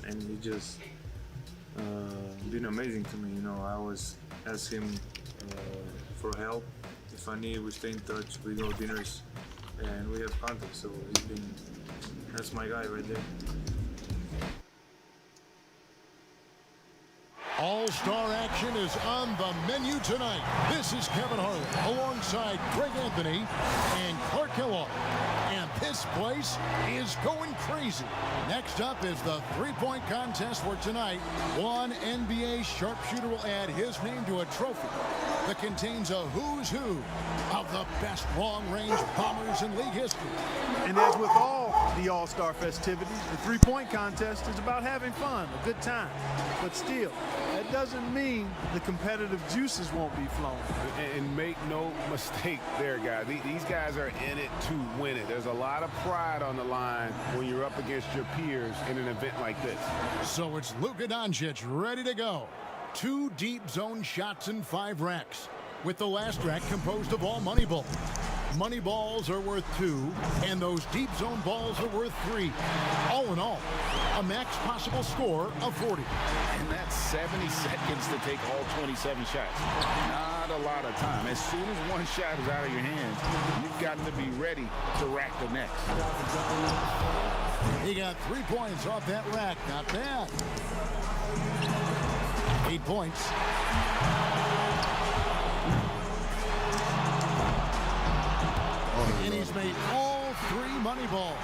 and he just been amazing to me. You know, I always ask him for help. If I need, we stay in touch. We go dinners, and we have contact. So that's my guy right there. All-star action is on the menu tonight. This is Kevin Harlan alongside Greg Anthony and Clark Kellogg. And this place is going crazy. Next up is the three-point contest for tonight. One NBA sharpshooter will add his name to a trophy that contains a who's who of the best long-range bombers in league history. And as with all the All-Star festivities, the three-point contest is about having fun, a good time. But still, that doesn't mean the competitive juices won't be flowing. And make no mistake there, guys. These guys are in it to win it. There's a lot of pride on the line when you're up against your peers in an event like this. So it's Luka Doncic ready to go. 2 deep zone shots in 5 racks, with the last rack composed of all money balls. Money balls are worth 2, and those deep zone balls are worth 3. All in all, a max possible score of 40. And that's 70 seconds to take all 27 shots. Not a lot of time. As soon as one shot is out of your hands, you've got to be ready to rack the next. He got 3 points off that rack. Not bad. 8 points. And he's made all 3 money balls.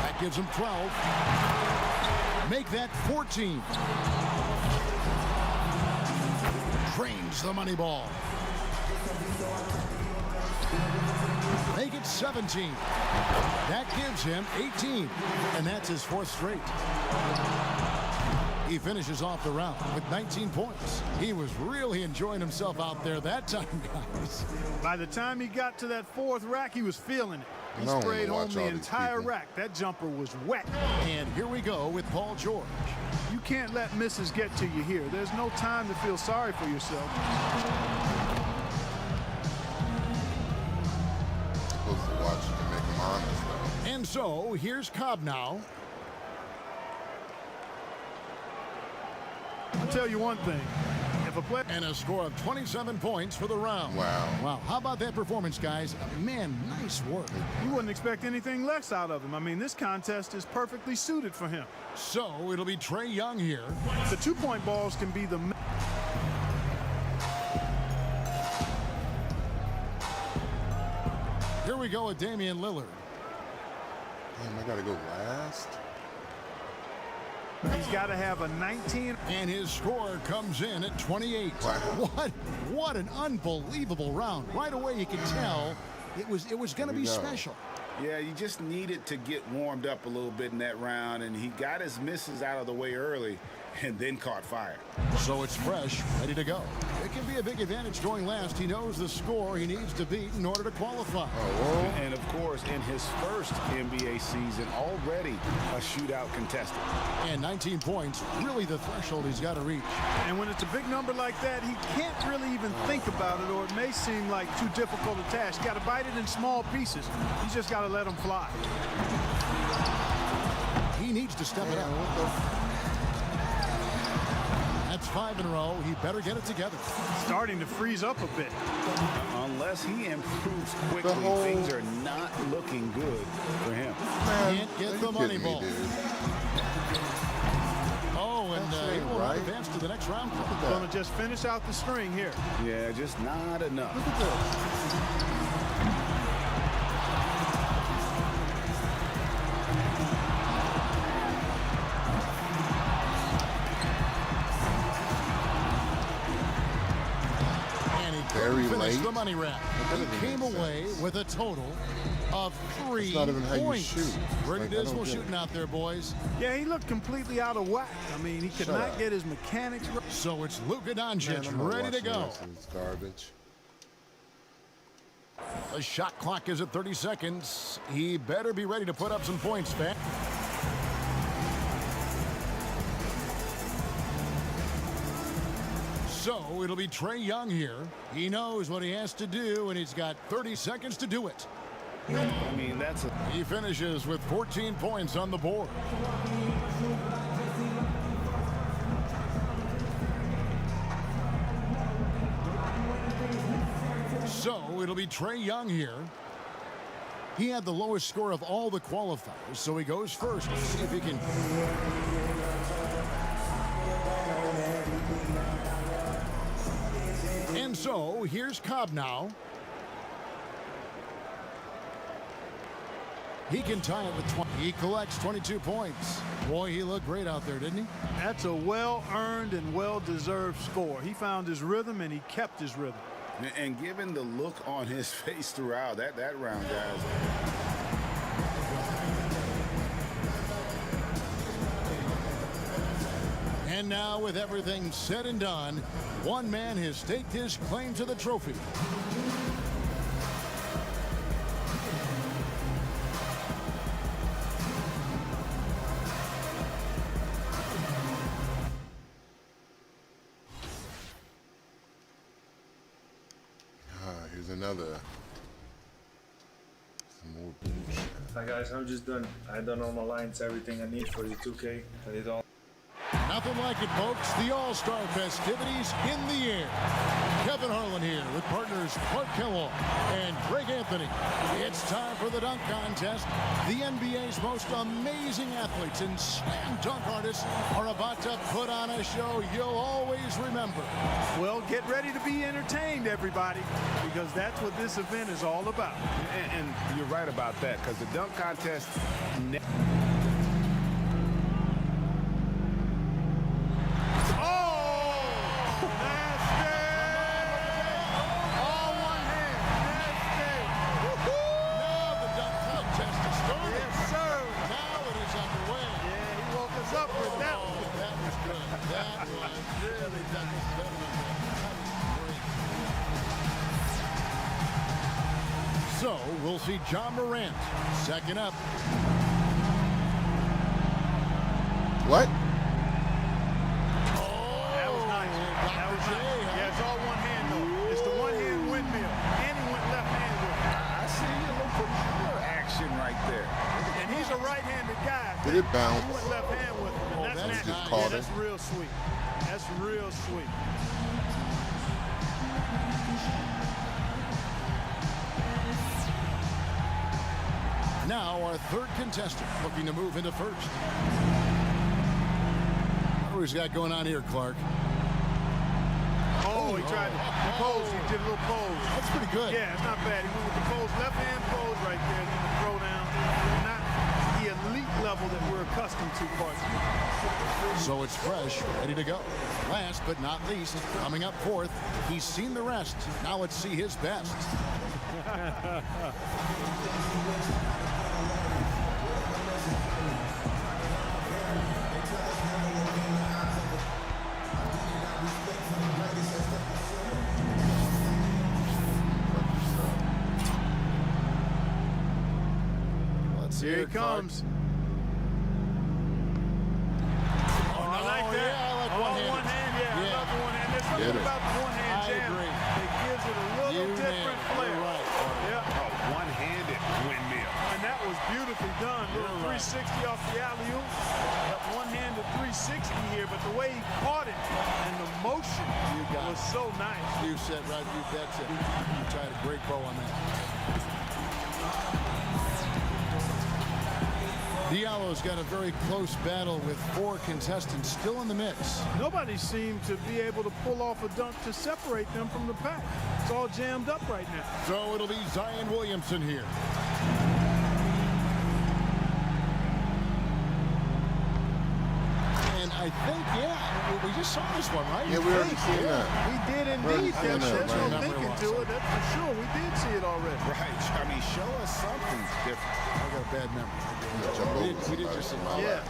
That gives him 12. Make that 14. Trains the money ball. Make it 17. That gives him 18. And that's his 4th straight. He finishes off the round with 19 points. He was really enjoying himself out there that time, guys. By the time he got to that 4th rack, he was feeling it. He sprayed home the entire rack. That jumper was wet. And here we go with Paul George. You can't let misses get to you here. There's no time to feel sorry for yourself. Supposed to watch to make him honest, though. And so here's Cobb now. I'll tell you one thing. If a player... And a score of 27 points for the round. Wow. Wow. How about that performance, guys? Man, nice work. You wouldn't expect anything less out of him. I mean, this contest is perfectly suited for him. So it'll be Trae Young here. The 2-point balls can be the... Here we go with Damian Lillard. Damn, I gotta go last. He's got to have a 19. And his score comes in at 28. Wow. What an unbelievable round. Right away you could tell it was going to be special. Yeah, you just needed to get warmed up a little bit in that round, and he got his misses out of the way early and then caught fire. So it's fresh, ready to go. It can be a big advantage going last. He knows the score he needs to beat in order to qualify. And of course, in his first NBA season, already a shootout contestant. And 19 points, really the threshold he's got to reach. And when it's a big number like that, he can't really even think about it, or it may seem like too difficult a task. You got to bite it in small pieces. You just got to let them fly. He needs to step it up. That's 5 in a row. He better get it together. Starting to freeze up a bit. Unless he improves quickly, things are not looking good for him. Can't get the money ball. Oh, and he will not advance to the next round. Going to just finish out the string here. Yeah, just not enough. Look at this. Finished the money rack. He came away with a total of 3 points. Pretty dismal shooting out there, boys. Yeah, he looked completely out of whack. I mean, he could not get his mechanics right. So it's Luka Doncic ready to go. It's garbage. The shot clock is at 30 seconds. He better be ready to put up some points, fan. So it'll be Trae Young here. He knows what he has to do, and he's got 30 seconds to do it. I mean, that's a... He finishes with 14 points on the board. So it'll be Trae Young here. He had the lowest score of all the qualifiers, so he goes first. Let's see if he can. And so here's Cobb now. He can tie it with 20. He collects 22 points. Boy, he looked great out there, didn't he? That's a well-earned and well-deserved score. He found his rhythm, and he kept his rhythm. And given the look on his face throughout that round, guys. And now, with everything said and done, one man has staked his claim to the trophy. Here's another. Some more bullshit. Hi guys, I'm just done. I done all my lines, everything I need for the 2K. I did all. Nothing like it, folks. The All-Star festivities in the air. Kevin Harlan here with partners Clark Kellogg and Greg Anthony. It's time for the dunk contest. The NBA's most amazing athletes and slam dunk artists are about to put on a show you'll always remember. Well, get ready to be entertained, everybody, because that's what this event is all about. And you're right about that, because the dunk contest... So we'll see John Morant second up. What? That was nice. That was nice. Yeah, it's all one hand, though. It's the one-hand windmill. And he went left hand with it. I see a little propeller action right there. And he's a right-handed guy. Did it bounce? He went left hand with it. And that's nice. natural. Yeah, that's real sweet. That's real sweet. Now our third contestant looking to move into first. What do we got going on here, Clark? Oh, he tried to pose. He did a little pose. That's pretty good. Yeah, it's not bad. He went with the pose, left hand pose right there, and then the throw down. Not the elite level that we're accustomed to, Carson. So it's fresh, ready to go. Last but not least, coming up fourth, he's seen the rest. Now let's see his best. Here he comes. Oh, I like that. Yeah, I like one hand. Yeah, I love the one hand. There's something about the one hand I jam. agree. It gives it a little different flair. You're right. Yeah. A one-handed windmill. And that was beautifully done. Little 360 off the alley-oop. That one-handed 360 here, but the way he caught it and the motion was so nice. You said right. That's it. You tied a great bow on that. Diallo's got a very close battle with four contestants still in the mix. Nobody seemed to be able to pull off a dunk to separate them from the pack. It's all jammed up right now. So it'll be Zion Williamson here. And I think, we just saw this one, right? Yeah, we already seen that. We did indeed. seen There's that, no right. thinking to it. That's for sure. We did see it already. Right. I mean, show us something different. I got a bad memory. We did just see Yeah.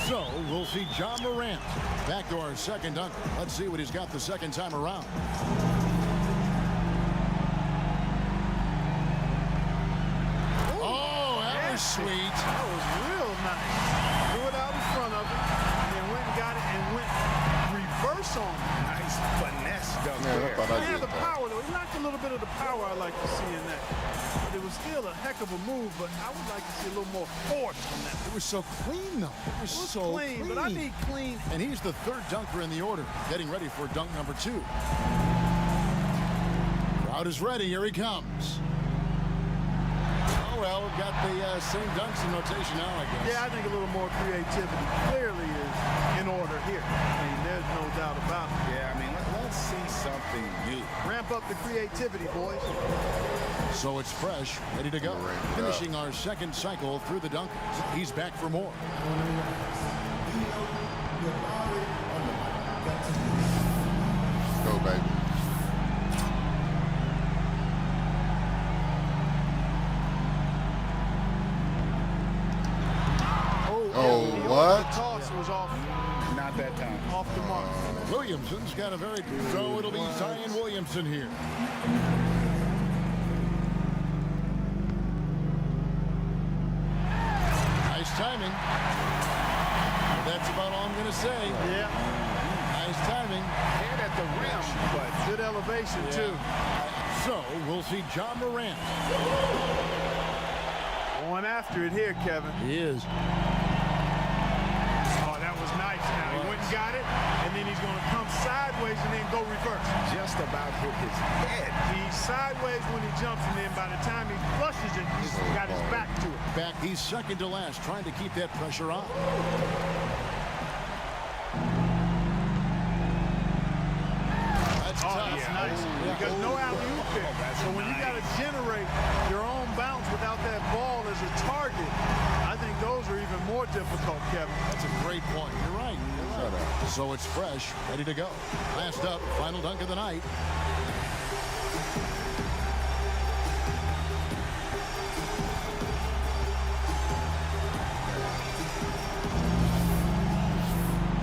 So we'll see John Morant back to our second dunk. Let's see what he's got the second time around. Oh, that was sweet. That was real nice. Threw it out in front of him, and then went and got it and went reverse on him. Nice finesse dunk Yeah, I there. thought I He had did the that. power, though. He lacked a little bit of the power I like to see in that. But it was was still a heck of a move, but I would like to see a little more force on that. It was so clean, though. It was so clean, but I need clean. And he's the third dunker in the order, getting ready for dunk number 2. Crowd is ready. Here he comes. Oh, well, we've got the same dunks in rotation now, I guess. Yeah, I think a little more creativity clearly is in order here. I mean, there's no doubt about it. Yeah, I mean, let's see something new. Ramp up the creativity, boys. So it's fresh, ready to go. Finishing our second cycle through the dunkers. He's back for more. Go, baby. Oh, what? The toss was off Not that time. the mark. Williamson's got a very... So it'll be Zion Williamson here. Nice timing. That's about all I'm going to say. Yeah, Nice timing. Head at the rim, but good elevation, too. So we'll see John Morant. Going after it here, Kevin. He is. Oh, that was nice. Now he went and got it, and then he's going to come sideways and then go reverse. just about hit his head. He's sideways when he jumps, and then by the time he flushes it, he's got his back to it. Back, he's second to last, trying to keep that pressure on. That's tough. That's nice. Because no alley-oop there. So when you got to generate your own bounce without that ball as a target, I think those are even more difficult, Kevin. That's a great point. You're right. So it's fresh, ready to go. Last up, final dunk of the night.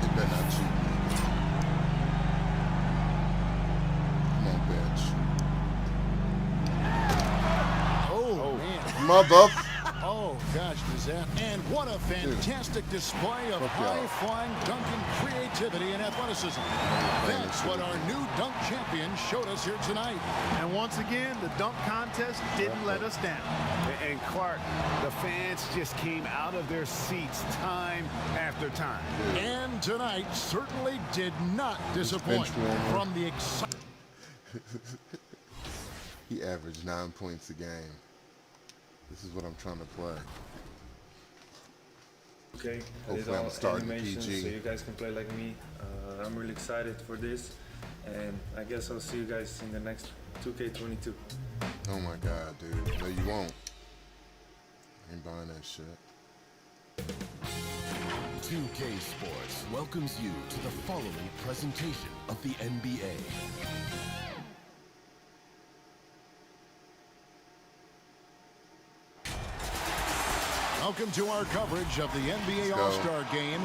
They better not cheat me. Come on, bitch. Oh, man. Mother. Oh, gosh, does that. And what a fantastic display of high-flying dunking creativity and athleticism. That's what our new dunk champion showed us here tonight. And once again, the dunk contest didn't let us down. And Clark, the fans just came out of their seats time after time. And tonight certainly did not disappoint from the excitement. He averaged 9 points a game. This is what I'm trying to play. Okay, Hopefully I'm starting animation, PG. so you guys can play like me. I'm really excited for this, and I guess I'll see you guys in the next 2K22. Oh my God, dude. No, you won't. Ain't buying that shit. 2K Sports welcomes you to the following presentation of the NBA. Welcome to our coverage of the NBA go. All-Star Game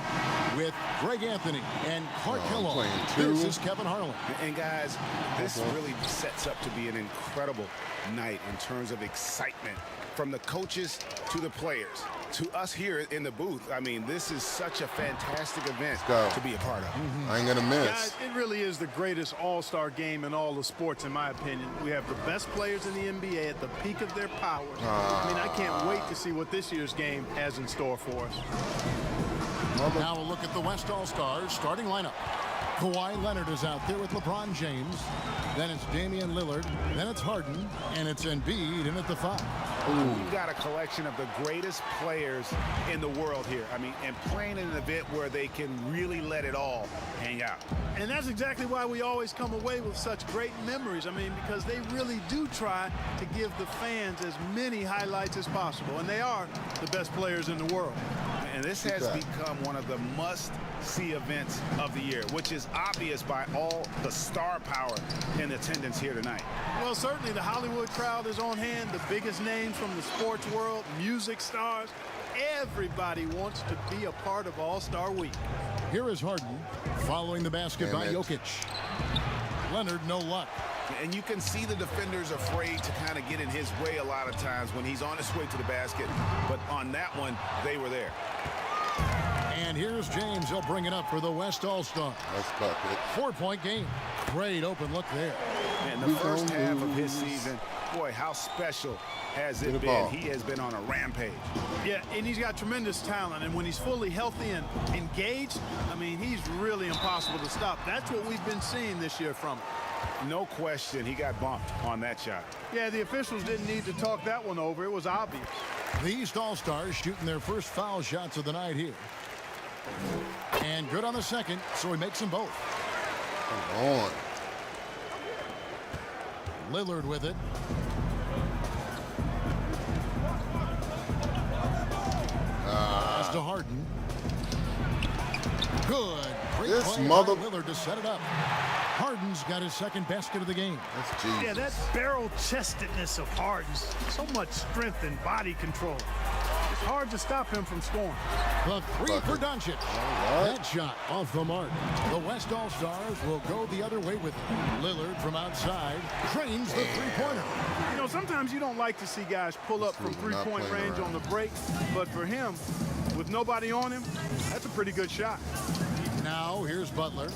with Greg Anthony and Clark Kellogg. playing This two. is Kevin Harlan. And guys, this really sets up to be an incredible night in terms of excitement from the coaches to the players to us here in the booth. I mean, this is such a fantastic event go. to be a part of. I ain't gonna miss. Guys, it really is the greatest all-star game in all of sports, in my opinion. We have the best players in the NBA at the peak of their powers. I mean, I can't wait to see what this year's game has in store for us. Now a look at the West All-Stars starting lineup. Kawhi Leonard is out there with LeBron James. Then it's Damian Lillard. Then it's Harden. And it's Embiid in at the 5. We've got a collection of the greatest players in the world here. I mean, and playing in an event where they can really let it all hang out. And that's exactly why we always come away with such great memories. I mean, because they really do try to give the fans as many highlights as possible. And they are the best players in the world. And this has become one of the must-see events of the year, which is obvious by all the star power in attendance here tonight. Well, certainly the Hollywood crowd is on hand, the biggest names from the sports world, music stars. Everybody wants to be a part of All-Star Week. Here is Harden following the basket by Jokic. Leonard, no luck. And you can see the defenders afraid to kind of get in his way a lot of times when he's on his way to the basket. But on that one, they were there. And here's James. He'll bring it up for the West All-Star. That's bucket. 4-point game. Great open look there. And the first half of his season Boy, how special has Get it the been? ball. He has been on a rampage. Yeah, and he's got tremendous talent, and when he's fully healthy and engaged, I mean, he's really impossible to stop. That's what we've been seeing this year from him. No question he got bumped on that shot. Yeah, the officials didn't need to talk that one over. It was obvious. The East All-Stars shooting their first foul shots of the night here. And good on the second, so he makes them both. Come on. Lillard with it. Pass to Harden. Good. Great This play mother- by Lillard to set it up. Harden's got his second basket of the game. That's Jesus. Yeah, that barrel-chestedness of Harden's, so much strength and body control. It's hard to stop him from scoring. The three for Doncic. All right. That shot off the mark. The West All-Stars will go the other way with it. Lillard from outside drains the three-pointer. You know, sometimes you don't like to see guys pull up from This dude's not three-point playing range around. on the break, but for him, with nobody on him, that's a pretty good shot. Now here's Butler.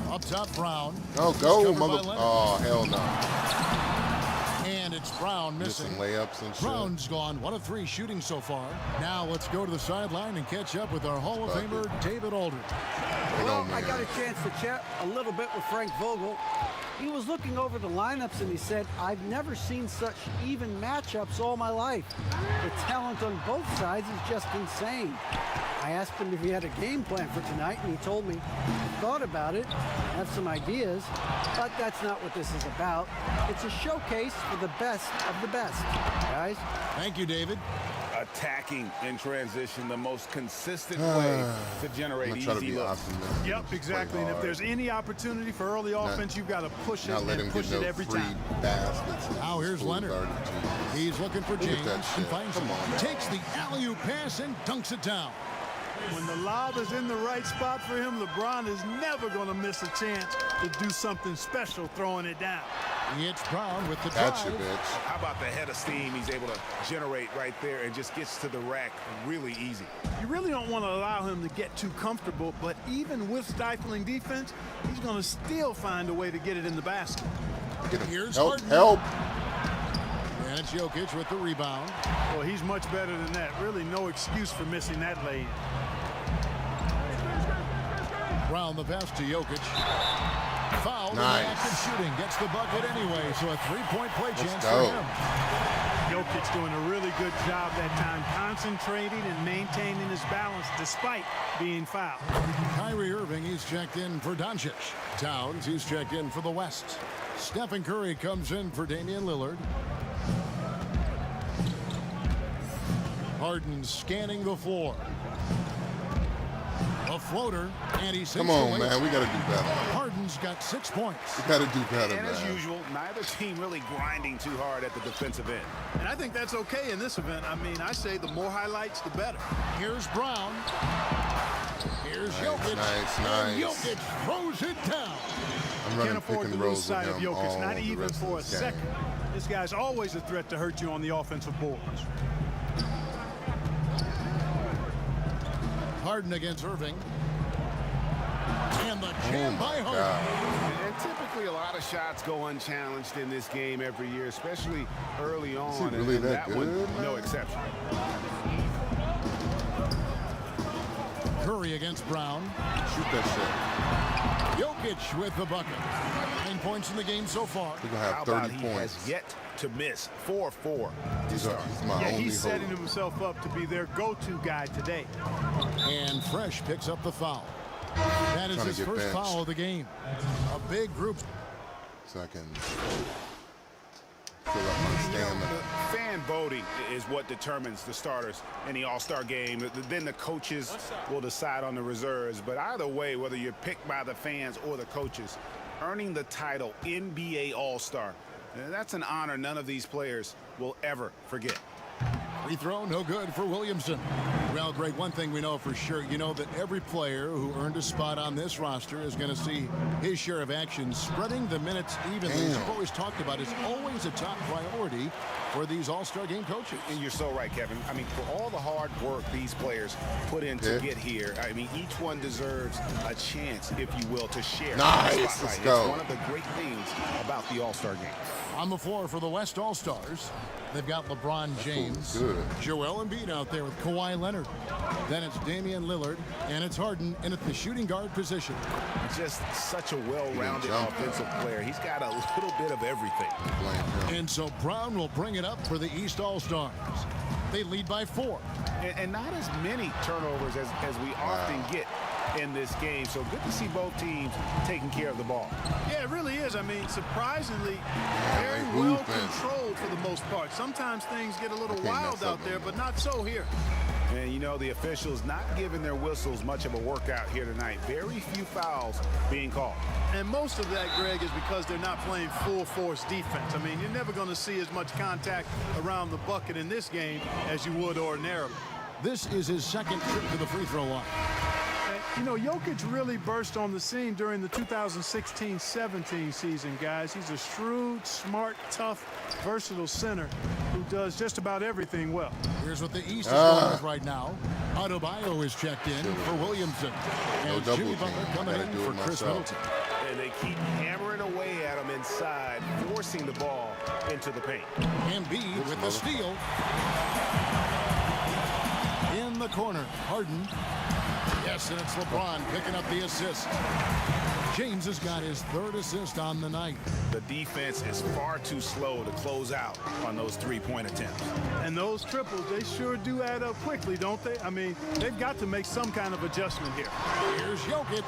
Up top, Brown. Oh, It's go, covered by mother. Leonard. Oh, hell no. And it's Brown missing. Missing layups and shit. Brown's gone 1 of 3 shooting so far. Now let's go to the sideline and catch up with our Hall of Bucket. Famer, David Aldridge. Well, I got a chance to chat a little bit with Frank Vogel. He was looking over the lineups and he said, I've never seen such even matchups all my life. The talent on both sides is just insane. I asked him if he had a game plan for tonight, and he told me he thought about it, have some ideas, but that's not what this is about. It's a showcase for the best of the best, guys. Thank you, David. Attacking in transition, the most consistent way to generate I'm gonna try to easy be looks. optimistic. Yep, Just play exactly. And if hard. there's any opportunity for early offense, you've got to push it Not let him and push get it no every free time. baskets. Now here's Fools Leonard. already, Jesus. He's looking for Look at James that and shit. finds Come him. on, man. Takes the alley-oop pass and dunks it down. When the lob is in the right spot for him, LeBron is never going to miss a chance to do something special throwing it down. It's Brown with the That's drive. your bitch. How about the head of steam he's able to generate right there and just gets to the rack really easy. You really don't want to allow him to get too comfortable, but even with stifling defense, he's going to still find a way to get it in the basket. Get him. Here's Help, Harden. help. And it's Jokic with the rebound. Well, he's much better than that. Really no excuse for missing that lane. Brown the pass to Jokic. Foul in the Nice. act of shooting. Gets the bucket anyway, so a three-point play chance go. for him. Jokic doing a really good job that time, concentrating and maintaining his balance despite being fouled. Kyrie Irving, he's checked in for Doncic. Towns, he's checked in for the West. Stephen Curry comes in for Damian Lillard. Harden scanning the floor. A floater, and he sinks Come on, away. man. We got to do better. Harden's got 6 points. We got to do better, And as man. usual, neither team really grinding too hard at the defensive end. And I think that's okay in this event. I mean, I say the more highlights, the better. Here's Brown. Here's Nice, Jokic. nice, And nice. Jokic throws it down. I'm Can't running pick afford and to lose rolls with sight of him all Jokic, not the even rest of for a this game. second. This guy's always a threat to hurt you on the offensive boards. Harden against Irving. And the Oh, jam by my Harden. God. And typically a lot of shots go unchallenged in this game every year, especially early on. he really and that one, good, no man? exception. Curry against Brown. Shoot that Jokic with the bucket. 9 points in the game so far. shit. We're going to How have about 30 he points. has yet to miss 4-4 to He's start. my Yeah, only he's setting hope. himself up to be their go-to guy today. And Fresh picks up the foul. That is Trying to his get first benched. foul of the game. A big group. So I can fill up my stamina. Fan voting is what determines the starters in the All-Star game. Then the coaches will decide on the reserves. But either way, whether you're picked by the fans or the coaches, earning the title NBA All-Star, that's an honor none of these players will ever forget. Free throw, no good for Williamson. Well, Greg, one thing we know for sure, you know that every player who earned a spot on this roster is going to see his share of action. Spreading the minutes evenly, as Damn. we've always talked about, is always a top priority for these All-Star Game coaches. And you're so right, Kevin. I mean, for all the hard work these players put in to get here, I mean, each one deserves a chance, if you will, to share. Nice. The spotlight. Let's go. It's one of the great things about the All-Star Game. On the floor for the West All-Stars, they've got LeBron James, good. Joel Embiid out there with Kawhi Leonard. Then it's Damian Lillard, and it's Harden in at the shooting guard position. Just such a well-rounded jump. offensive player. He's got a little bit of everything. Blame him. And so Brown will bring it up for the East All-Stars. They lead by 4. And not as many turnovers as we often get in this game. So good to see both teams taking care of the ball. Yeah, it really is. I mean, surprisingly, very they well hooping. controlled for the most part. Sometimes things get a little can't wild mess up out there, no but more. not so here. And, you know, the officials not giving their whistles much of a workout here tonight. Very few fouls being called. And most of that, Greg, is because they're not playing full force defense. I mean, you're never going to see as much contact around the bucket in this game as you would ordinarily. This is his second trip to the free throw line. You know, Jokic really burst on the scene during the 2016-17 season, guys. He's a shrewd, smart, tough, versatile center who does just about everything well. Here's what the East is going with right now. Adebayo is checked in for Williamson. No And double Jimmy team. Butler I coming gotta in do for it Chris myself. Middleton. And they keep hammering away at him inside, forcing the ball into the paint. Embiid with the steal. In the corner, Harden. Yes, and it's LeBron picking up the assist. James has got his 3rd assist on the night. The defense is far too slow to close out on those three-point attempts. And those triples, they sure do add up quickly, don't they? I mean, they've got to make some kind of adjustment here. Here's Jokic.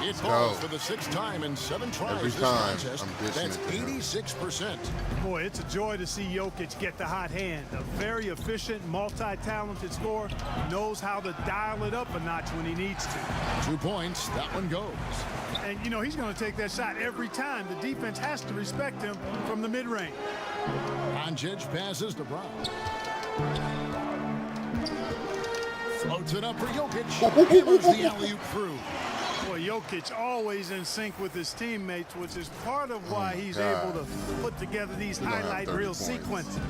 It go. falls for the 6th time in 7 tries Every this time, contest. I'm dishing That's it to him. 86%. Boy, it's a joy to see Jokic get the hot hand. A very efficient, multi-talented scorer, knows how to dial it up a notch when he needs to. 2 points. That one goes. And, you know, he's going to take that shot every time. The defense has to respect him from the mid-range. Doncic passes to Brown. Floats it up for Jokic. Hammers the alley-oop through. Boy, Jokic always in sync with his teammates, which is part of why he's God. able to put together these gonna have highlight 30 reel points. sequences.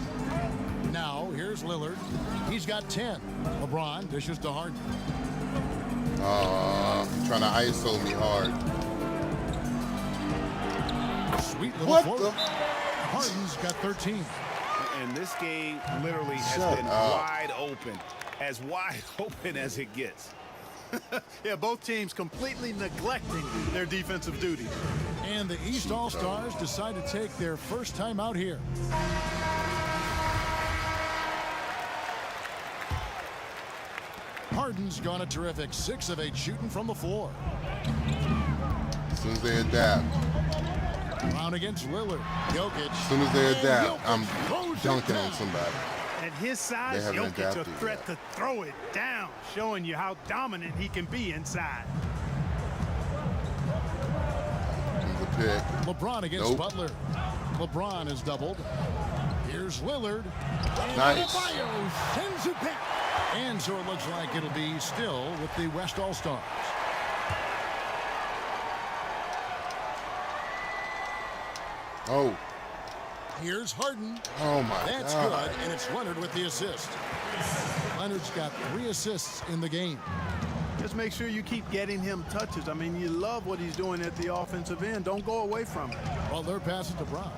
Now, here's Lillard. He's got 10. LeBron dishes to Harden. Trying to ISO me hard. Sweet little What float. the? Harden's got 13. And this game literally has Shut been up. wide open as it gets. Yeah, both teams completely neglecting their defensive duties. And the East All-Stars decide to take their first time out here. Harden's gone a terrific 6 of 8 shooting from the floor. As soon as they adapt. Brown against Lillard. Jokic. As soon as they adapt, I'm throws it dunking down. on somebody. At his size, They haven't Jokic a adapted threat yet. to throw it down, showing you how dominant he can be inside. Comes the pick. LeBron against Nope. Butler. LeBron is doubled. Here's Lillard. And Nice. Adebayo sends it back. And so it looks like it'll be still with the West All-Stars. Oh. Here's Harden. Oh my That's God. good, and it's Leonard with the assist. Leonard's got 3 assists in the game. Just make sure you keep getting him touches. I mean, you love what he's doing at the offensive end. Don't go away from it. Butler passes to Brown.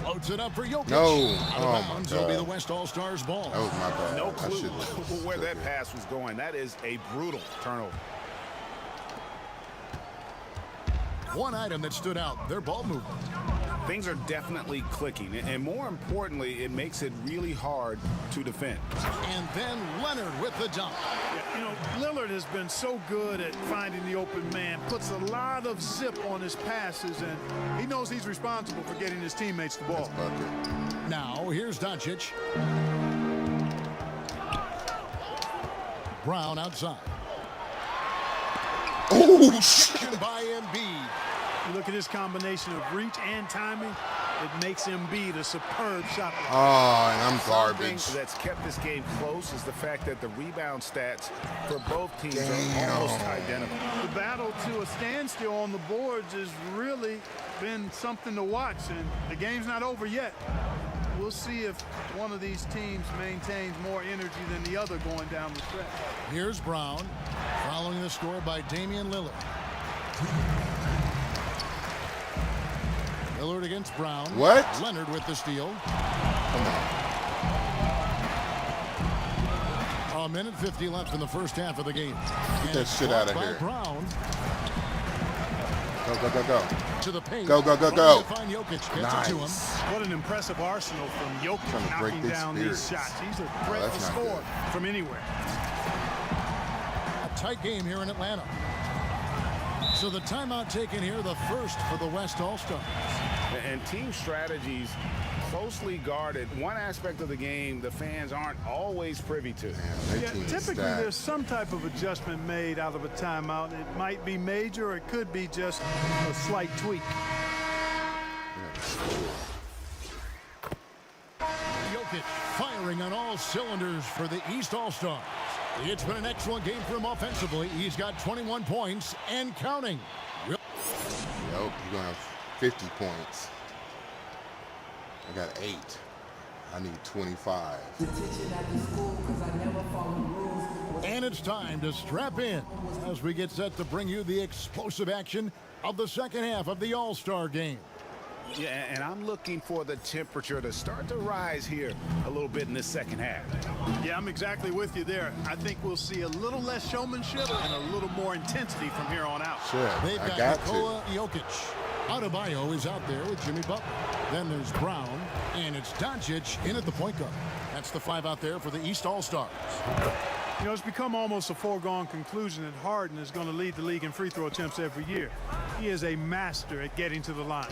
Floats it up for Jokic. No. Out Oh, of my bounds. It'll be the God. West All-Stars ball. That was my bad. No I clue should've- where that pass was going. That is a brutal turnover. One item that stood out, their ball movement. Things are definitely clicking, and more importantly, it makes it really hard to defend. And then Leonard with the dunk. You know, Lillard has been so good at finding the open man, puts a lot of zip on his passes, and he knows he's responsible for getting his teammates the ball. Bucket. Now, here's Doncic. Brown outside. Oh, shit. By Embiid. You look at his combination of reach and timing, it makes Embiid a superb shot blocker. Oh, and I'm Something garbage. that's kept this game close is the fact that the rebound stats for both teams Damn. are almost identical. The battle to a standstill on the boards has really been something to watch, and the game's not over yet. We'll see if one of these teams maintains more energy than the other going down the stretch. Here's Brown, following the score by Damian Lillard. Lillard against Brown. What? Leonard with the steal. Come on. A minute 50 left in the first half of the game. Get that shit out of here. Brown Go, go, go, go. to the paint. Go, go, go, Trying go. to find Jokic. Gets it to him. Nice. What an impressive arsenal from Jokic Trying to break knocking their down these spirits. shots. He's a threat to that's not score good. from anywhere. A tight game here in Atlanta. So the timeout taken here, the first for the West All-Stars. And team strategies closely guarded. One aspect of the game the fans aren't always privy to. Man, their Yeah, team is typically stacked. there's some type of adjustment made out of a timeout. It might be major, or it could be just a slight tweak. Jokic firing on all cylinders for the East All-Stars. It's been an excellent game for him offensively. He's got 21 points and counting. Yep, you're going to have 50 points. I got 8. I need 25. And it's time to strap in as we get set to bring you the explosive action of the second half of the All-Star game. Yeah, and I'm looking for the temperature to start to rise here a little bit in this second half. Yeah, I'm exactly with you there. I think we'll see a little less showmanship and a little more intensity from here on out. Sure, They've I got got Nikola Jokic. Adebayo is out there with Jimmy Butler. Then there's Brown, and it's Doncic in at the point guard. That's the 5 out there for the East All-Stars. You know, it's become almost a foregone conclusion that Harden is going to lead the league in free throw attempts every year. He is a master at getting to the line.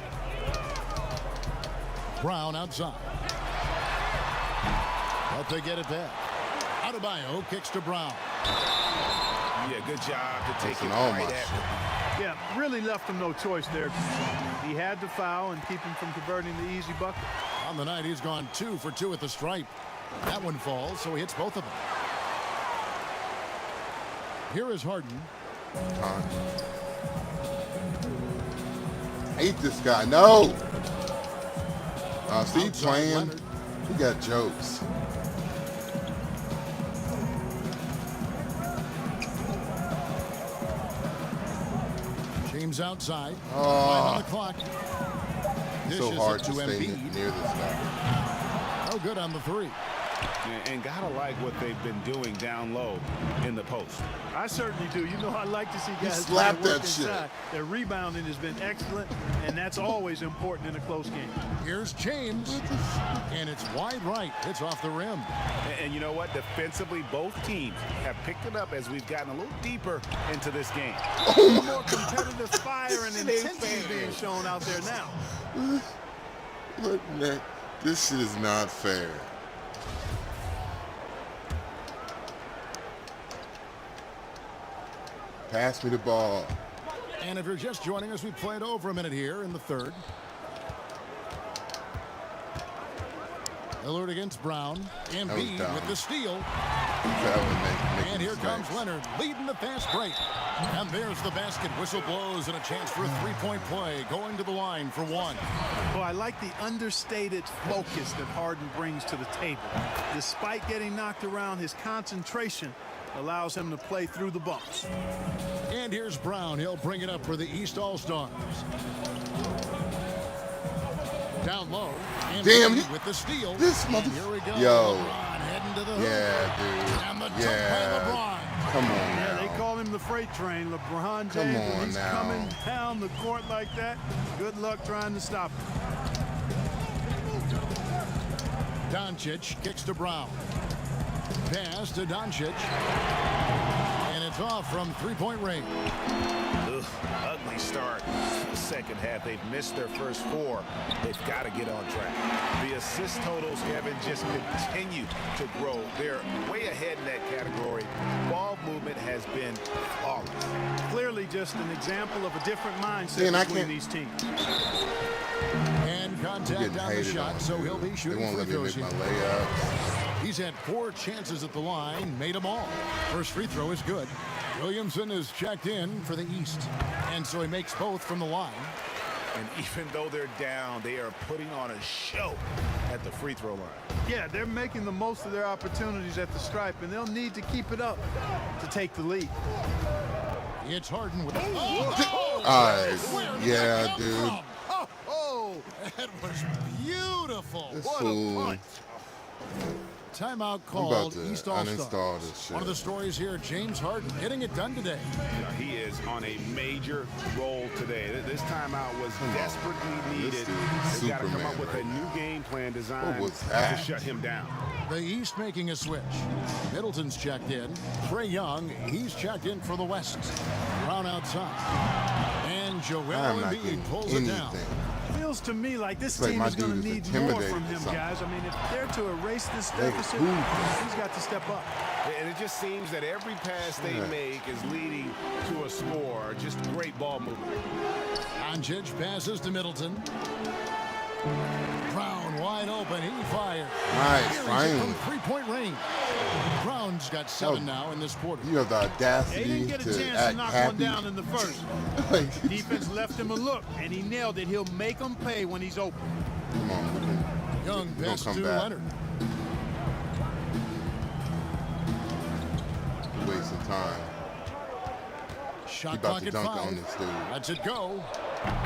Brown outside. But they get it back. Adebayo kicks to Brown. Yeah, good job to take That's it an all right my at shit. Yeah, really left him no choice there. He had to foul and keep him from converting the easy bucket. On the night, he's gone 2 for 2 at the stripe. That one falls, so he hits both of them. Here is Harden. Hate this guy. No. See, Outside playing. Leonard. He got jokes. James outside. Oh. 5 on the clock. So Dishes hard it to to stay Embiid. near this guy. No good on the 3. And gotta like what they've been doing down low in the post. I certainly do. You know, I like to see guys slapped work that shit. inside. Their rebounding has been excellent, and that's always important in a close game. Here's James. And it's wide right. It's off the rim. And you know what? Defensively, both teams have picked it up as we've gotten a little deeper into this game. More competitive fire and intensity being shown out there now. Look, man, this shit is not fair. Pass me the ball. And if you're just joining us, we played over a minute here in the 3rd. Lillard against Brown. Embiid dumb. with the steal. That would make And here mistakes. comes Leonard leading the fast break. And there's the basket. Whistle blows and a chance for a 3-point play. Going to the line for 1. Well, I like the understated focus that Harden brings to the table. Despite getting knocked around, his concentration allows him to play through the bumps. And here's Brown. He'll bring it up for the East All-Stars. Down low. Damn, Embiid with the steal. this And mother- here we go. Yo. LeBron heading to the hoop. Yeah, dude. And the dunk Yeah. by LeBron. Come on Yeah, now. they call him the freight train. LeBron James, Come when on he's now. coming down the court like that, good luck trying to stop him. Doncic kicks to Brown. Pass to Doncic. And it's off from 3-point range. Ugh, ugly start. The second half, they've missed their first 4. They've got to get on track. The assist totals haven't just continued to grow. They're way ahead in that category. Ball movement has been flawless. Clearly just an example of a different See, mindset and I between can't- these teams. And contact getting on the hated shot, on, so dude. he'll be They shooting won't free let me throws make here. my layups. He's had 4 chances at the line, made them all. First free throw is good. Williamson is checked in for the East, and so he makes both from the line. And even though they're down, they are putting on a show at the free throw line. Yeah, they're making the most of their opportunities at the stripe, and they'll need to keep it up to take the lead. It's Harden with Yeah, dude. Oh, that was beautiful. This What fool. a punch. Timeout I'm called about to East uninstall All-Star. this shit. One of the stories here, James Harden getting it done today. He is on a major roll today. This timeout was desperately needed. They've got to come up with a new game plan designed to shut him down. The East making a switch. Middleton's checked in. Trae Young, he's checked in for the West. Brown outside. And Joel I'm not Embiid getting pulls it down. anything. Feels to me like this like team my is going dude to is need more intimidated from or him, something. guys. I mean, if they're to erase this They deficit, hoop. he's got to step up. And it just seems that every pass they make is leading to a score. Just great ball movement. Doncic passes to Middleton. Brown wide open. He fires. Nice, From finally. three-point range. Brown's got 7 now in this quarter. You have the They audacity didn't get a to chance to act knock happy. one down in the first. Like, Defense left him a look, and he nailed it. He'll make them pay when he's open. come on. Young We're gonna pass come to back. Leonard. Wasting time. He Shot about clock to at dunk 5. on this dude. Lets it go.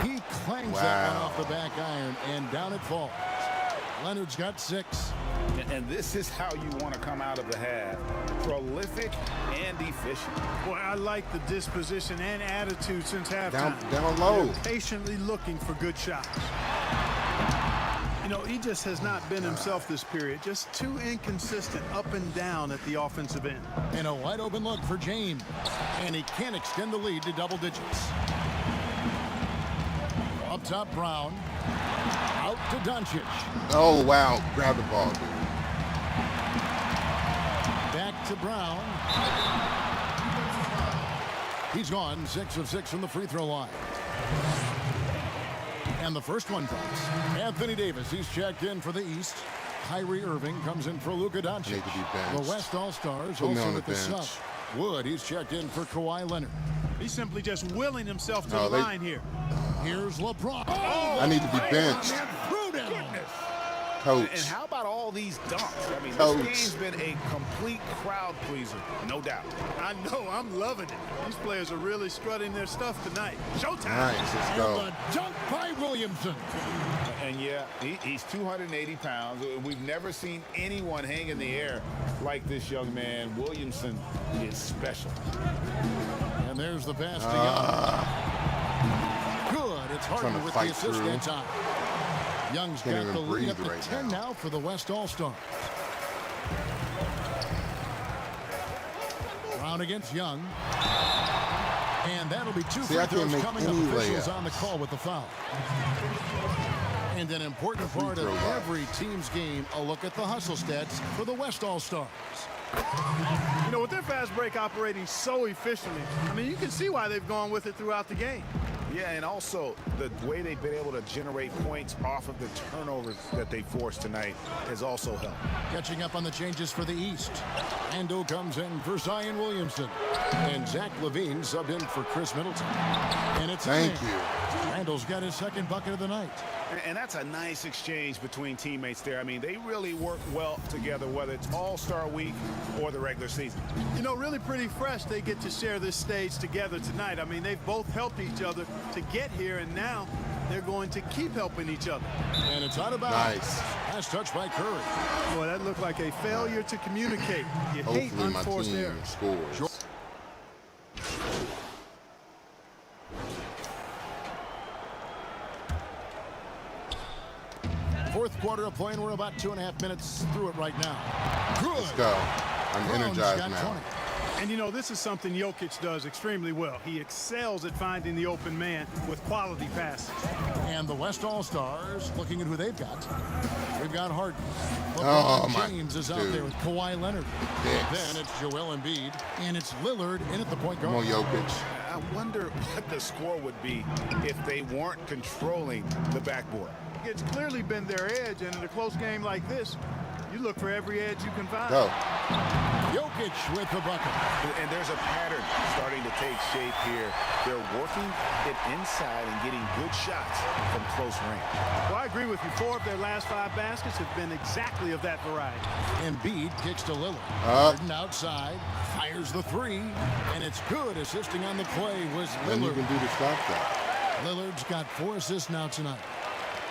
He clangs that one Wow. off the back iron, and down it falls. Leonard's got 6. And this is how you want to come out of the half. Prolific and efficient. Boy, I like the disposition and attitude since halftime. Down low. They're patiently looking for good shots. You know, he just has not been himself this period. Just too inconsistent up and down at the offensive end. And a wide open look for James. And he can't extend the lead to double digits. Up top, Brown. Out to Doncic. Oh, wow. Grab the ball, dude. Back to Brown. He's gone 6 of 6 from the free throw line. And the first one comes. Anthony Davis, he's checked in for the East. Kyrie Irving comes in for Luka Doncic. Need to be benched. The West All-Stars Put me also on with the the bench. sub. Wood, he's checked in for Kawhi Leonard. He's simply just willing himself to No, the they- line here. Here's LeBron. I need to be benched. Threw down. And Coach. how about all these dunks? I mean, Coach. this game's been a complete crowd pleaser, no doubt. I know, I'm loving it. These players are really strutting their stuff tonight. Showtime. Nice. Let's go. And the dunk by Williamson. And yeah, he's 280 pounds. We've never seen anyone hang in the air like this young man. Williamson is special. And there's the pass to Young. Good. It's Trying Harden to with the fight assist through. that time. Young's Can't got even the lead breathe up to right 10 now for the West All-Stars. Brown against Young. And that'll be 2 See, free I can't throws make coming up. any Officials layups. on the call with the foul. And an important Free part of throw line. every team's game, a look at the hustle stats for the West All-Stars. You know, with their fast break operating so efficiently, I mean, you can see why they've gone with it throughout the game. Yeah, and also the way they've been able to generate points off of the turnovers that they forced tonight has also helped. Catching up on the changes for the East. Ando comes in for Zion Williamson. And Zach LaVine subbed in for Chris Middleton. And it's Thank in. you. Randall's got his second bucket of the night. And that's a nice exchange between teammates there. I mean, they really work well together, whether it's All-Star Week or the regular season. You know, really pretty fresh they get to share this stage together tonight. I mean, they've both helped each other to get here, and now they're going to keep helping each other. And it's out of bounds. Nice. Last touch by Curry. Boy, that looked like a failure to communicate. You hate Hopefully my unforced team errors. scores. Fourth quarter of play, and we're about 2.5 minutes through it right now. Good. Let's go. I'm Brown's energized got now. 20. And you know, this is something Jokic does extremely well. He excels at finding the open man with quality passes. And the West All-Stars, looking at who they've got. We've got Harden. Oh, LeBron my James is out dude. there with Kawhi Leonard. Dicks. Then it's Joel Embiid. And it's Lillard in at the point Come on, guard. Jokic. I wonder what the score would be if they weren't controlling the backboard. it's clearly been their edge, and in a close game like this, you look for every edge you can find. Go. Jokic with the bucket. And there's a pattern starting to take shape here. They're working it inside and getting good shots from close range. Well, I agree with you. 4 of their last 5 baskets have been exactly of that variety. Embiid kicks to Lillard. Harden outside, fires the 3, and it's good. Assisting on the play was Nothing you Lillard. can do to stop that. Lillard's got 4 assists now tonight.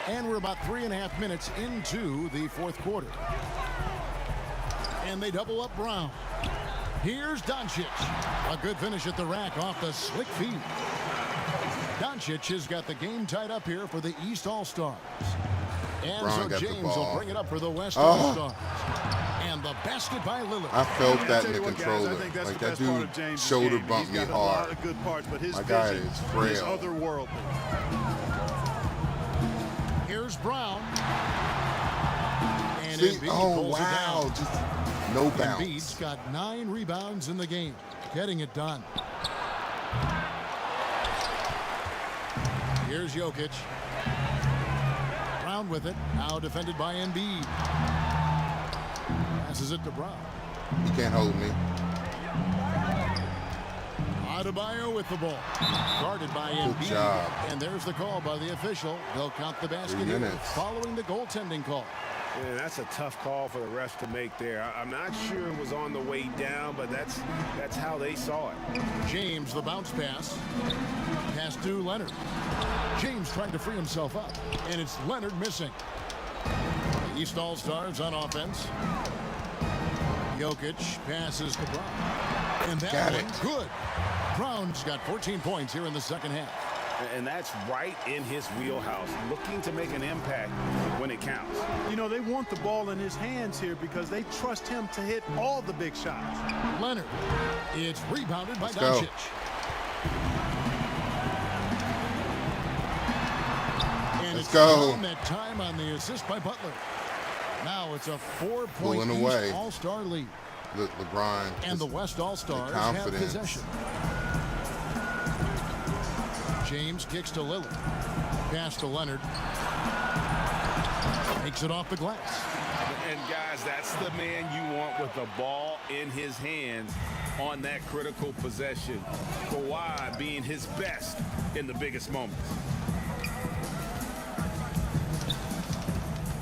And we're about 3.5 minutes into the fourth quarter. And they double up Brown. Here's Doncic. A good finish at the rack off the slick feed. Doncic has got the game tied up here for the East All-Stars. And Brown so got the James ball. will bring it up for the West All-Stars. And the basket by Lillard. I felt I'll that tell in the you what, guys, controller. I think that's Like the that best part of dude James' shoulder game. bumped He's me got a lot hard. of good parts, but his My guy vision is is frail. otherworldly. Here's Brown. And See? Embiid Oh, pulls it wow. down. Just no bounce. Embiid's got 9 rebounds in the game, getting it done. Here's Jokic. Brown with it, now defended by Embiid. Passes it to Brown. He can't hold me. Adebayo with the ball. Guarded by Good Embiid. job. And there's the call by the official. They'll count the basket 3 here minutes. following the goaltending call. Yeah, that's a tough call for the refs to make there. I'm not sure it was on the way down, but that's how they saw it. James, the bounce pass. Pass to Leonard. James trying to free himself up. And it's Leonard missing. The East All-Stars on offense. Jokic passes to Brown. And that Got one, it. good. Brown's got 14 points here in the second half. And that's right in his wheelhouse, looking to make an impact when it counts. You know, they want the ball in his hands here because they trust him to hit all the big shots. Leonard. It's rebounded by Let's go. Doncic. And Let's it's go. Brown that time on the assist by Butler. Now it's a 4-point Pulling East away. All-Star lead. Look, LeBron. And the just West All-Stars the have confidence. possession. James kicks to Lillard. Pass to Leonard. Takes it off the glass. And guys, that's the man you want with the ball in his hands on that critical possession. Kawhi being his best in the biggest moments.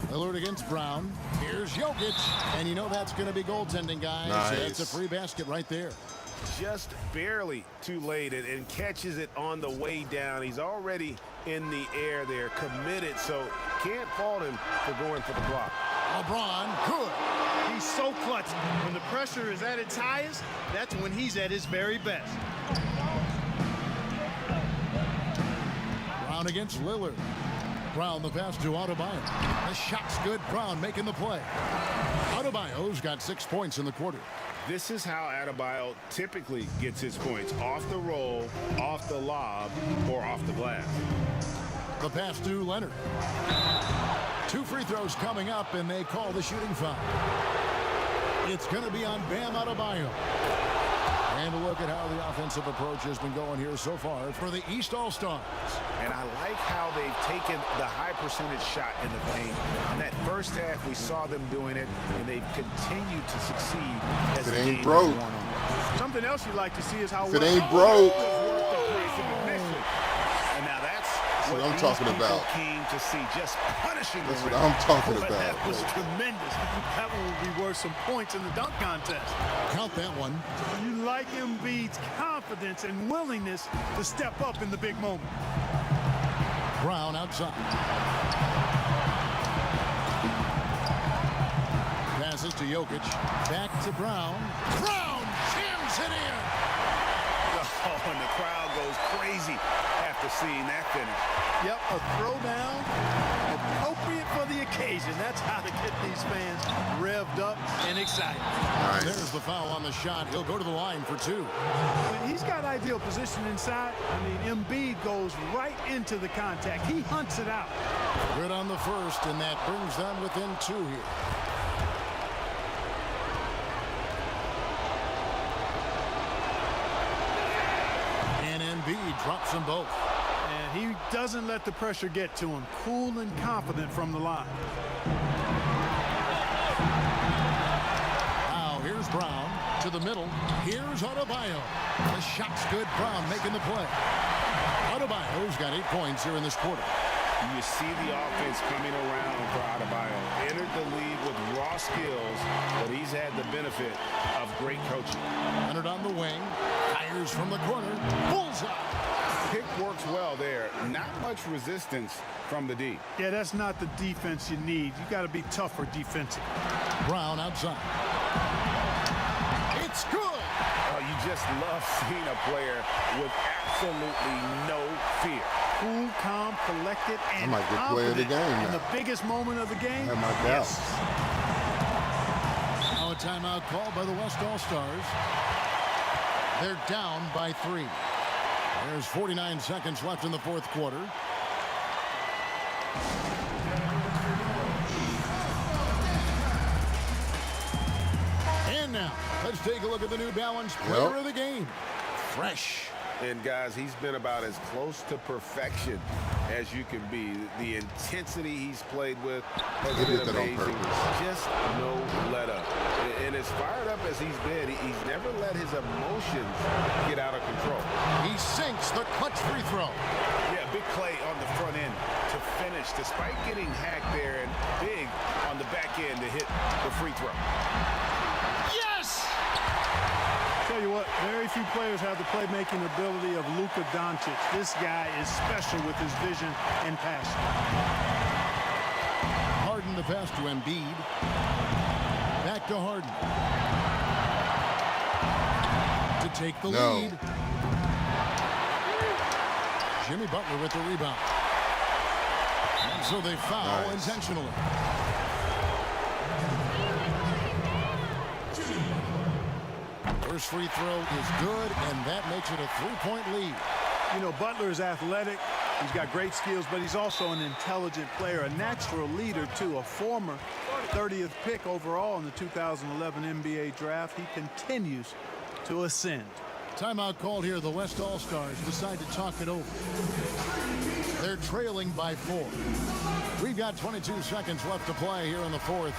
Lillard against Brown. Here's Jokic. And you know that's going to be goaltending, guys. Nice. That's a free basket right there. Just barely too late and catches it on the way down. He's already in the air there, committed, so can't fault him for going for the block. LeBron, good. He's so clutch. When the pressure is at its highest, that's when he's at his very best. Brown against Lillard. Brown the pass to Adebayo. The shot's good. Brown making the play. Adebayo's got 6 points in the quarter. This is how Adebayo typically gets his points, off the roll, off the lob, or off the glass. The pass to Leonard. 2 free throws coming up, and they call the shooting foul. It's going to be on Bam Adebayo. And look at how the offensive approach has been going here so far for the East All-Stars. And I like how they've taken the high percentage shot in the paint. In that first half, we saw them doing it, and they've continued to succeed as If the it ain't game broke. has gone on. Something else you like to see is how If it ain't broke. And now that's what I'm these talking people about. came to see, just punishing That's the what rim. I'm talking But about. that was tremendous. That one will be worth some points in the dunk contest. Count that one. You like Embiid's confidence and willingness to step up in the big moment. Brown outside. Passes to Jokic. Back to Brown. Brown jams it in. Oh, and the crowd goes crazy after seeing that finish. Yep, a throwdown appropriate for the occasion. That's how to get these fans revved up and excited. Nice. There's the foul on the shot. He'll go to the line for 2. He's got ideal position inside. I mean, Embiid goes right into the contact. He hunts it out. Good on the first, and that brings them within 2 here. And Embiid drops them both. And he doesn't let the pressure get to him. Cool and confident from the line. Now here's Brown to the middle. Here's Adebayo. The shot's good. Brown making the play. Adebayo's got 8 points here in this quarter. You see the offense coming around for Adebayo. Entered the league with raw skills, but he's had the benefit of great coaching. Leonard on the wing. Fires from the corner. Bullseye. Pick works well there. Not much resistance from the D. Yeah, that's not the defense you need. You got to be tougher defensively. Brown outside. It's good. Oh, you just love seeing a player with absolutely no fear. Cool, calm, collected, and I might get player of the game in now. the biggest moment of the game. I have my doubts. Now a timeout called by the West All-Stars. They're down by 3. There's 49 seconds left in the fourth quarter. And now, let's take a look at the New Balance player of the game. Fresh. And guys, he's been about as close to perfection as you can be. The intensity he's played with has been amazing. Just no let up. And as fired up as he's been, he's never let his emotions get out of control. He sinks the clutch free throw. Yeah, big play on the front end to finish, despite getting hacked there, and big on the back end to hit the free throw. Yes! Tell you what, very few players have the playmaking ability of Luka Doncic. This guy is special with his vision and passion. Harden the pass to Embiid. Back to Harden. To take the lead. Jimmy Butler with the rebound. And so they foul intentionally. First free throw is good, and that makes it a 3-point lead. You know, Butler is athletic. He's got great skills, but he's also an intelligent player, a natural leader, too. A former 30th pick overall in the 2011 NBA draft. He continues to ascend. Timeout called here. The West All-Stars decide to talk it over. They're trailing by 4. We've got 22 seconds left to play here in the fourth.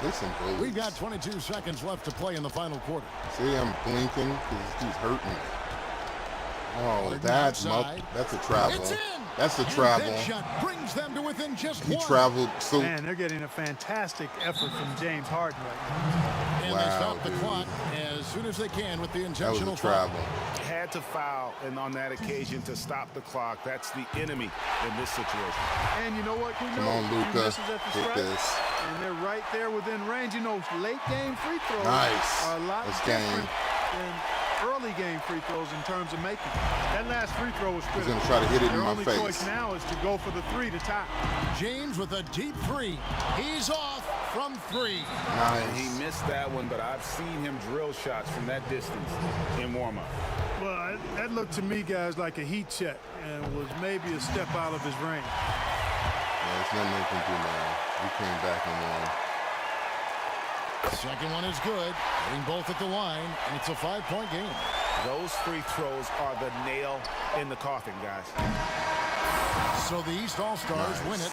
Listen, bullies. We've got 22 seconds left to play in the final quarter. See, I'm blinking because he's hurting. Oh, that's a travel. It's in. That's a And travel. that shot brings them to within just He one. traveled so. Man, they're getting a fantastic effort from James Harden right now. And Wow, they stop the dude. clock as soon as they can with the That was intentional a travel. foul. Had to foul, and on that occasion to stop the clock. That's the enemy in this situation. And you know what? We Come know on, he Luka. misses at the Hit stripe, this. and they're right there within range. You know, late game free throws Nice. are a lot That's different game. than early game free throws in terms of making. That last free throw was He's critical. gonna try to hit it in Their my only face. choice now is to go for the 3 to tie. James with a deep 3. He's off from 3. And he Nice. missed that one, but I've seen him drill shots from that distance in warm-up. Well, that looked to me, guys, like a heat check and was maybe a step out of his range. Yeah, there's nothing they can do now. We came back and won. Second one is good. Hitting both at the line, and it's a 5-point game. Those free throws are the nail in the coffin, guys. So the East All-Stars win it.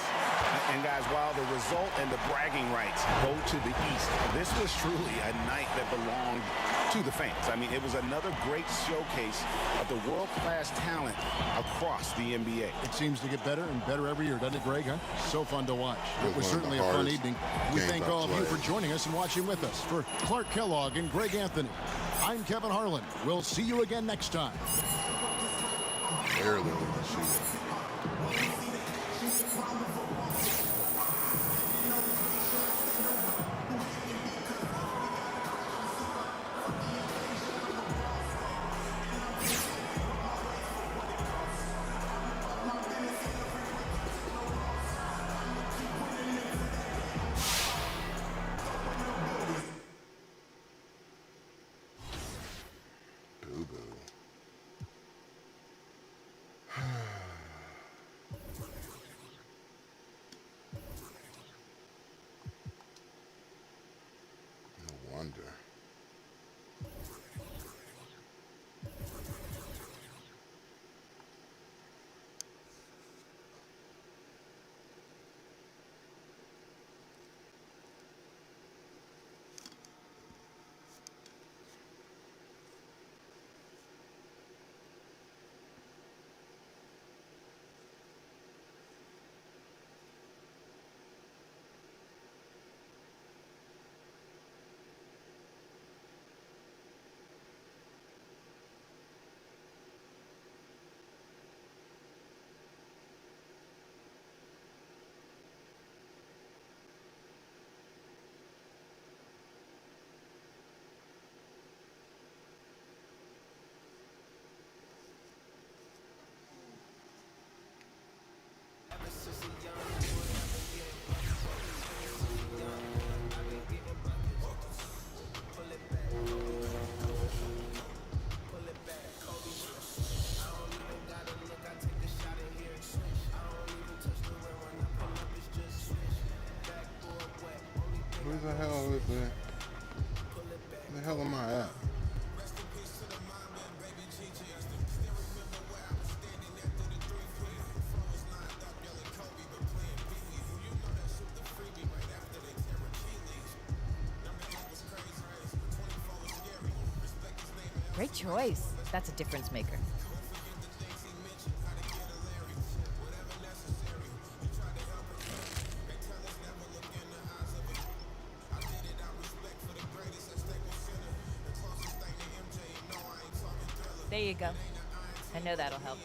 And guys, while the result and the bragging rights go to the East, this was truly a night that belonged to the fans. I mean, it was another great showcase of the world-class talent across the NBA. It seems to get better and better every year, doesn't it, Greg? Huh? So fun to watch. It was one of certainly the a fun hardest evening. We games thank I've all of you played. for joining us and watching with us. For Clark Kellogg and Greg Anthony, I'm Kevin Harlan. We'll see you again next time. Barely shoot. Boo-boo. Where the hell is it? Where the hell am I at? Great choice. That's a difference maker. There you go. I know that'll help.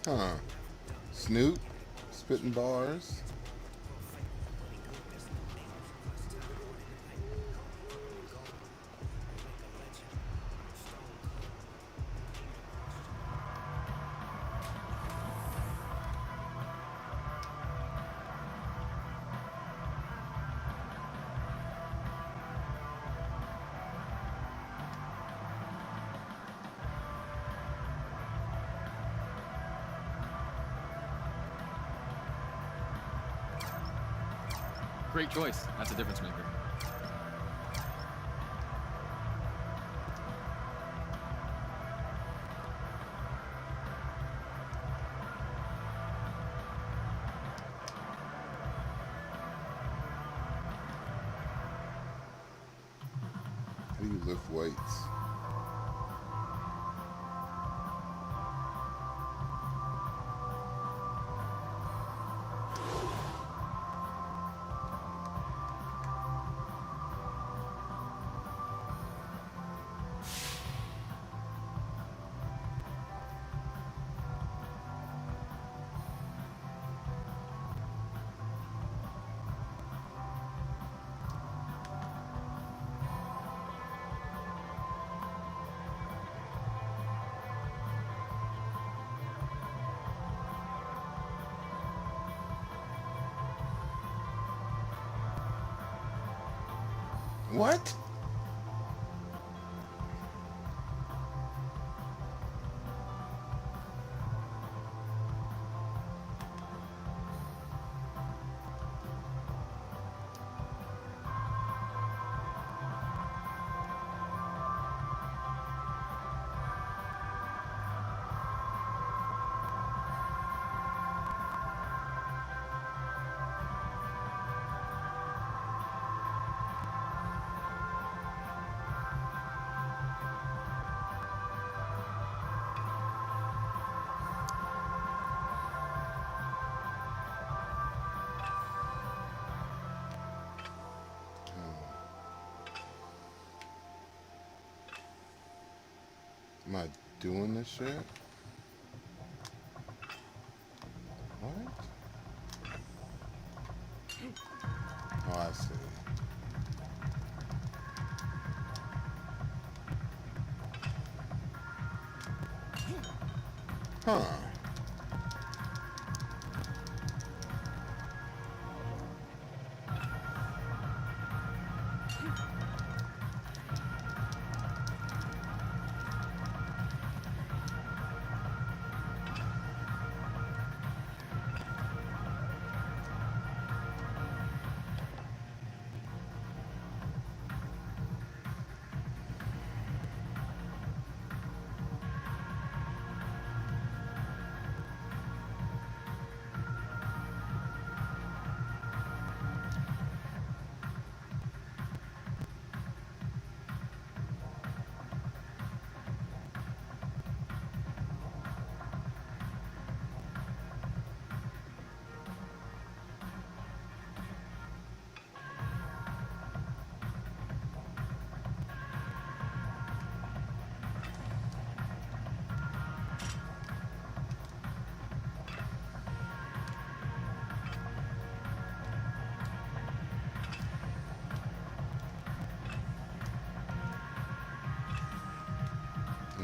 Huh. Snoop, spitting bars. Great choice. That's a difference maker. How do you lift weights? What? Am I doing this shit? What? Oh, I see. Huh.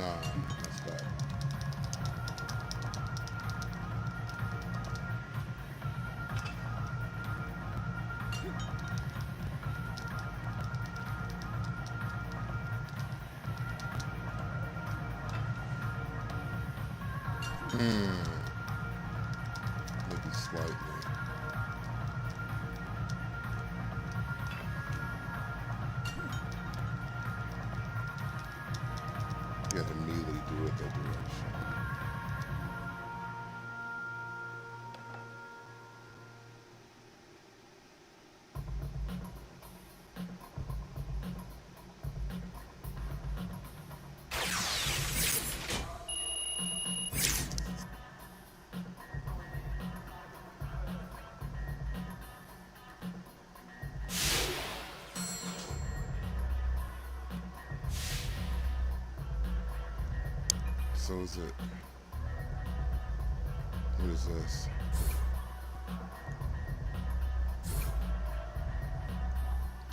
Nah, that's bad. Maybe slightly. You have to immediately do it that direction. So is it? What is this?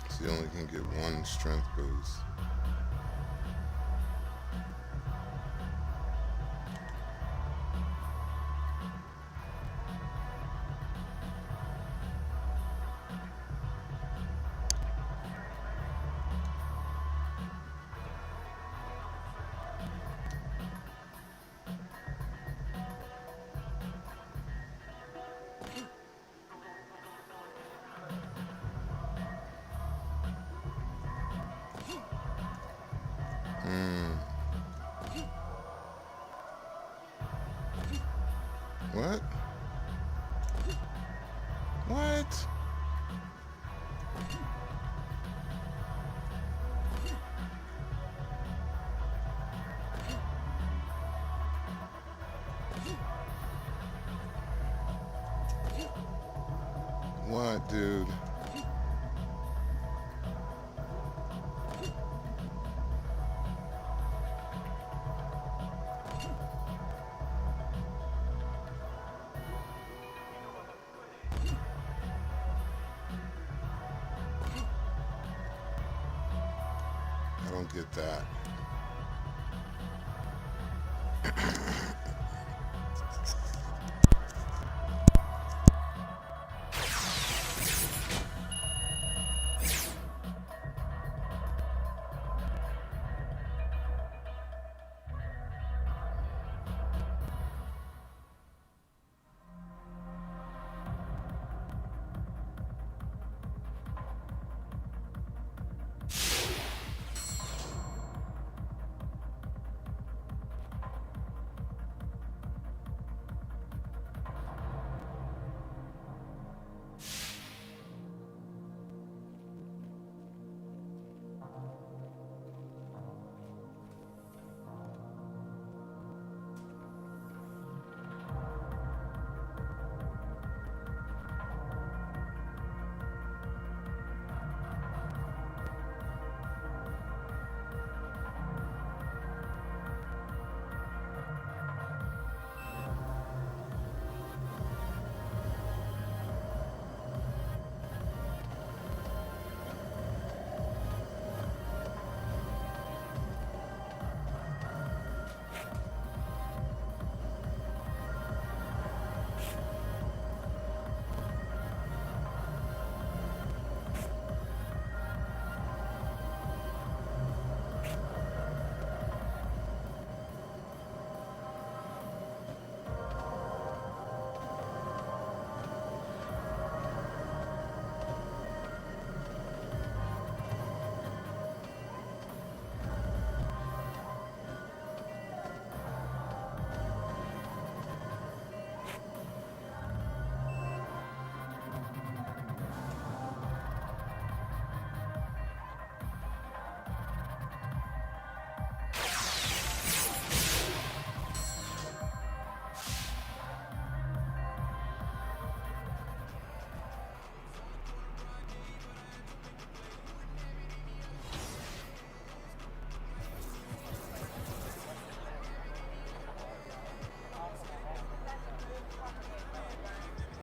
So you only can get one strength boost. What? What? What, dude? I don't get that.